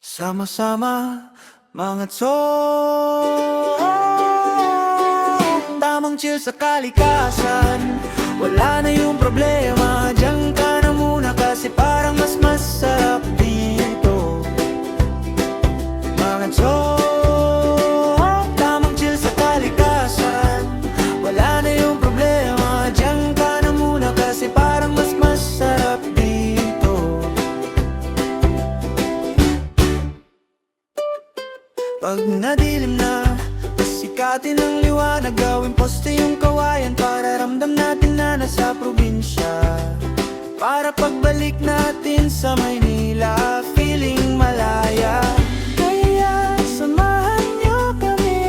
Sama-sama, mga tol, tamang chill sa kalikasan. Wala na yung problema, diyan ka na muna kasi parang mas masarap dito. Mga tol, tamang chill sa kalikasan. Wala na yung problema, diyan ka na muna kasi parang mas masarap dito. Pag nadilim na, sikatin ang liwanag, gawin poste yung kawayan para ramdam natin na nasa probinsya. Para pagbalik natin sa Maynila, feeling malaya. Kaya samahan niyo kami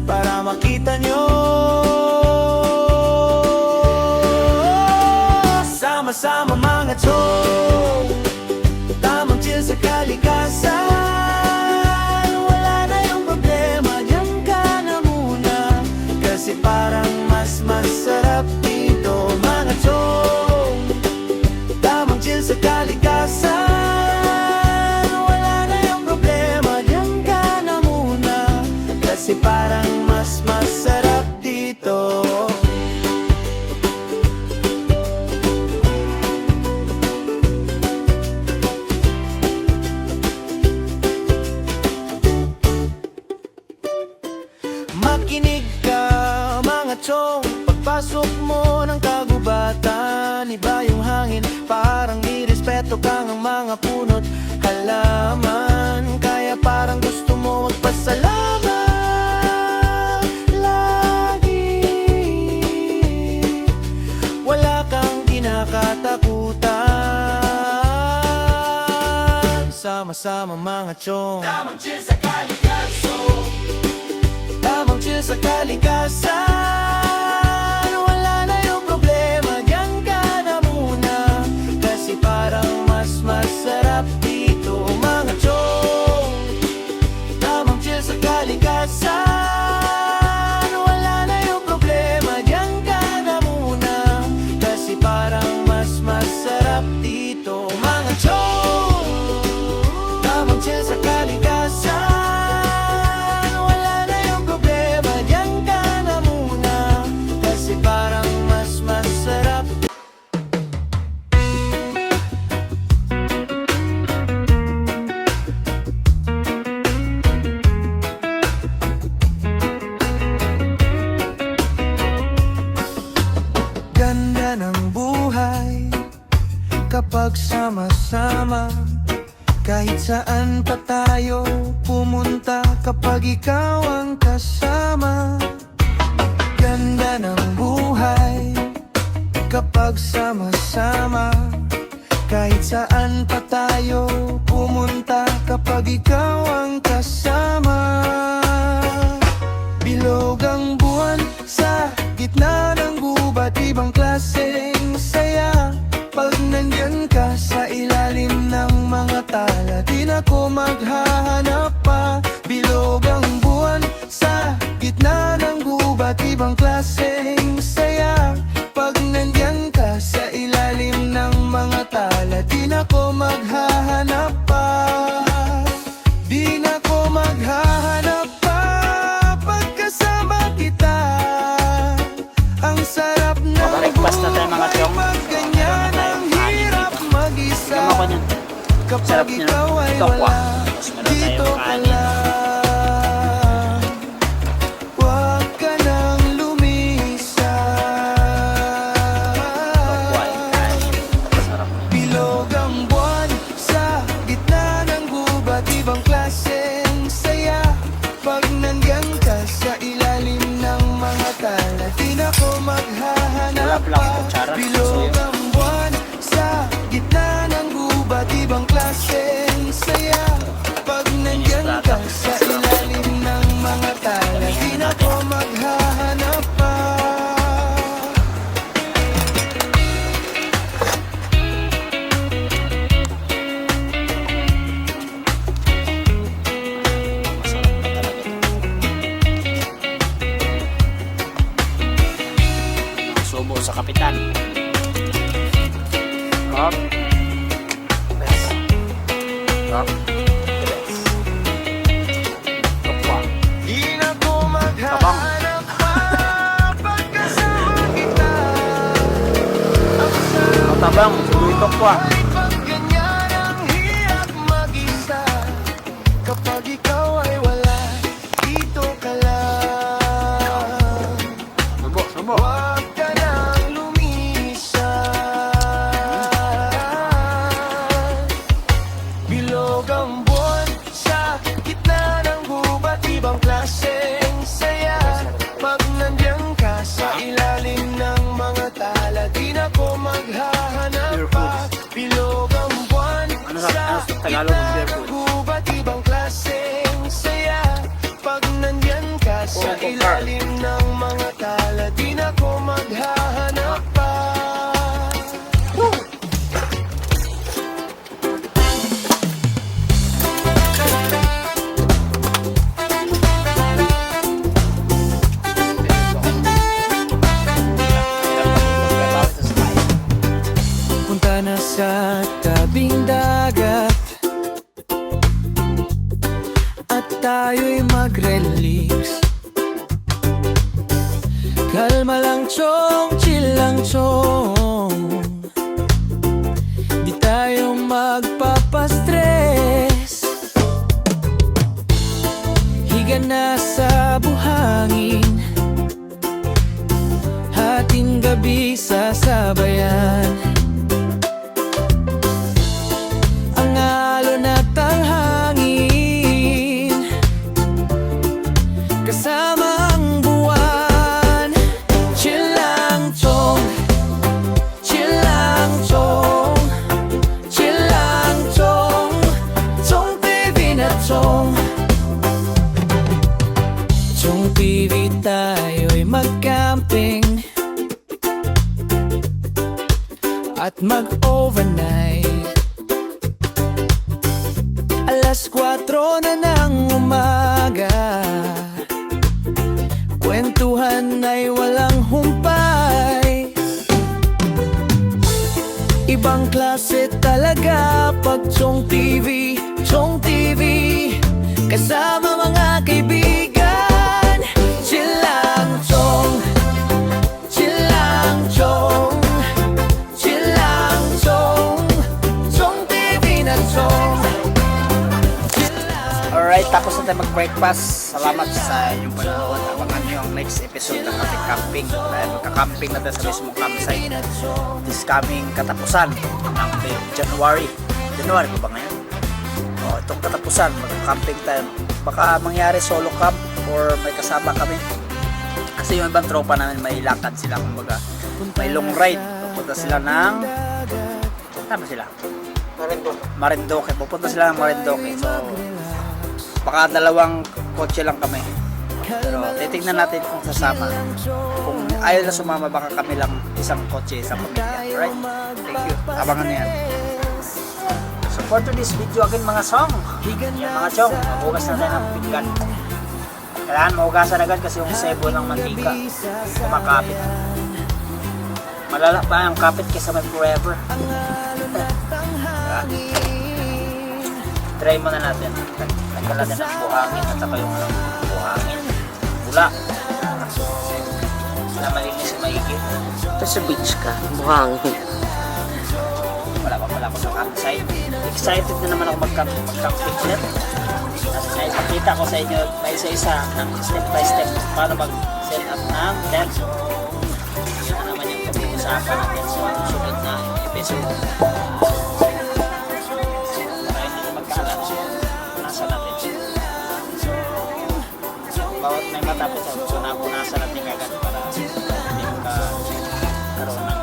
para makita niyo. Sama-sama mga tol, tamang chill sa kalikasan. Wala na yung problema, diyan ka na muna kasi parang mas masarap dito. Mga tol, tamang chill sa kalikasan. Wala na yung problema, diyan ka na muna kasi parang mas masarap dito. Makinig ka mga chong, pagpasok mo ng kagubatan, iba yung hangin, parang nirespeto kang ang mga puno't halaman. Kaya parang gusto mo magpasalamat lagi. Wala kang kinakatakutan. Sama-sama mga chong, tamang chill sa kalikasan. Tamang chill sa kalikasan. Wala na yung problema, diyan ka na muna kasi parang mas masarap dito. Mga chong, tamang chill sa kalikasan. Wala na yung problema, diyan ka na muna kasi parang mas masarap dito. Mga chong, tamang chill sa kalikasan. Ganda ng buhay kapag sama-sama. Kahit saan pa tayo pumunta kapag ikaw ang kasama. Ganda ng buhay kapag sama-sama. Kahit saan pa tayo pumunta kapag ikaw ang kasama. Bilog ang buwan sa gitna ng gubat, ibang klaseng saya. Pag nandyan ka sa ilalim ng mga tala, di na ko maghahanap pa. Bilog ang buwan sa gitna ng gubat, ibang klaseng saya. Pag nandyan ka sa ilalim ng mga tala, di na ko maghahanap pa. Di na ko maghahanap pa. Pagkasama kita, ang sarap ng buhay. Pag ganyan ang hirap mag-isa, kapag ikaw ay wala, dito ka lang. Huwag ka nang lumisan. Bilog ang buwan sa gitna ng gubat, ibang klaseng saya. Pag nandyan ka sa ilalim ng mga tala, di na ko maghahanap pa. Bilog ang buwan sa gitna ng gubat, ibang klaseng saya. Pag nandyan ka Sarap. Tokwa. Di na ko Tabang. maghahanap pa pagkasama kita. Ang sarap Matabang. Suloy tokwa. ay pag ganyan ang hirap mag-isa. Kapag ikaw ay wala, dito ka lang. Subo, subo. Huwag ka nang lumisan. Bilog ang buwan sa gitna ng gubat, ibang klaseng saya. Pag nandiyan ka sa ilalim ng mga tala, di na ko maghahanap pa. Bilog ang buwan Ano sa sa Tagalog ng beer gitna ng food? gubat, ibang klaseng saya. Pag nandiyan ka sa Puro car. ilalim ng mga tala, di na ko maghahanap pa. Punta na sa tabing dagat at tayo'y mag-relax. Kalma lang chong, chill lang chong. Di tayo magpapastress. Higa na sa buhangin, hating gabi sasabayan. Ang alon at ang hangin, kasama ang buwan. Chill lang chong, chill lang chong, chill lang chong, chong TV na chong. Chong TV tayo'y mag-camping at mag-overnight. Alas 4 na ng umaga, kwentuhan ay walang humpay. Ibang klase talaga pag Chong TV, Chong TV, kasama mga kaibigan. Chill lang Chong, chill lang Chong, chill lang Chong, Chong TV na Chong. Alright, tapos na tayo mag-breakfast. Salamat sa inyong panonood. Abangan nyo ang next episode ng ating camping. Dahil magka-camping na tayo sa mismong campsite. This coming katapusan ng January. January ba ngayon? O, itong katapusan, magka-camping tayo. Baka mangyari solo camp or may kasama kami. Kasi yung ibang tropa namin may lakad sila. Kumbaga, may long ride. Pupunta sila ng... Tama sila? Marindoque. Pupunta sila ng Marindoque. So, baka dalawang kotse lang kami. Pero titignan natin kung sasama. Kung ayaw na sumama, baka kami lang isang kotse, isang pamilya. Alright? Thank you. Abangan niyo yan. So for today's video again mga song. Yan mga chong, maghugas na tayo ng pinggan. Kailangan mahugasan agad kasi yung sebo ng mantika kumakapit. Malala pa ang kapit kaysa may forever. Try muna natin. Tanggal natin ang buhangin at saka yung buhangin. Bula. Na malinis yung maigit. Ito sa beach ka, buhangin. Wala pa pala ako sa campsite. Excited na naman ako mag-camping ulit. Kasi nakita ko sa inyo pa isa-isa ng step by step paano mag-set up ng tent. Yun na naman yung pag-uusapan natin sa susunod na episode. Para hindi magkalat nasa natin. Bawat may matapos so napunasan natin agad para hindi magkaroon ng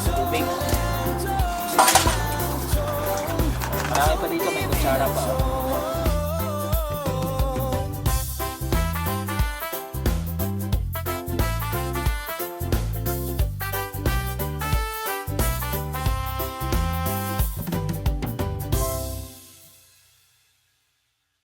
tubig. Marami pa dito, may kutsara pa.